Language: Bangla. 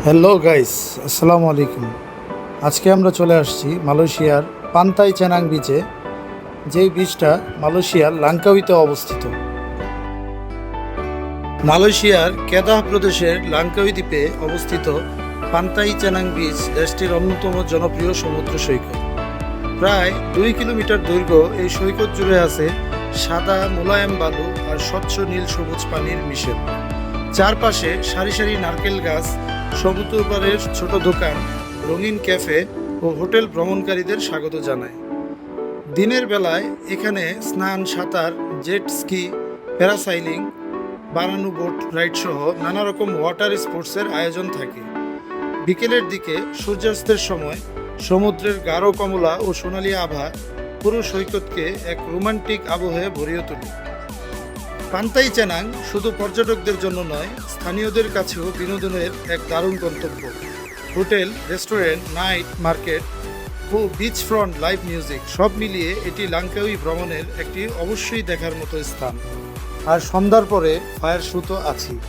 হ্যালো গাইস, আসসালামু আলাইকুম। আজকে আমরা চলে আসছি মালয়েশিয়ার পান্তাই চেনাং বিচে, যেই বিচটা মালয়েশিয়ার লাঙ্কাউইতে অবস্থিত। মালয়েশিয়ার কেদাহ প্রদেশের লাঙ্কাউই দ্বীপে অবস্থিত পান্তাই চেনাং বিচ দেশটির অন্যতম জনপ্রিয় সমুদ্র সৈকত। প্রায় 2 কিলোমিটার দৈর্ঘ্য এই সৈকত জুড়ে আছে সাদা মোলায়েম বালু আর স্বচ্ছ নীল সবুজ পানির মিশেল। চারপাশে সারি সারি নারকেল গাছ, সমুদ্র পাড়ের ছোট দোকান, রঙিন ক্যাফে ও হোটেল ভ্রমণকারীদের স্বাগত জানায়। দিনের বেলায় এখানে স্নান, সাঁতার, জেট স্কি, প্যারাসাইলিং, বানানো বোট রাইড সহ নানা রকম ওয়াটার স্পোর্টসের আয়োজন থাকে। বিকেলের দিকে সূর্যাস্তের সময় সমুদ্রের গাঢ় কমলা ও সোনালী আভা পুরো সৈকতকে এক রোমান্টিক আবহে ভরিয়ে তোলে। পান্তাই চেনাং শুধু পর্যটকদের জন্য নয়, স্থানীয়দের কাছেও বিনোদনের এক দারুণ গন্তব্য। হোটেল, রেস্টুরেন্ট, নাইট মার্কেট ও বিচ ফ্রন্ট লাইভ মিউজিক সব মিলিয়ে এটি লাঙ্কাউই ভ্রমণের একটি অবশ্যই দেখার মতো স্থান। আর সন্ধ্যার পরে ফায়ার শো তো আছেই।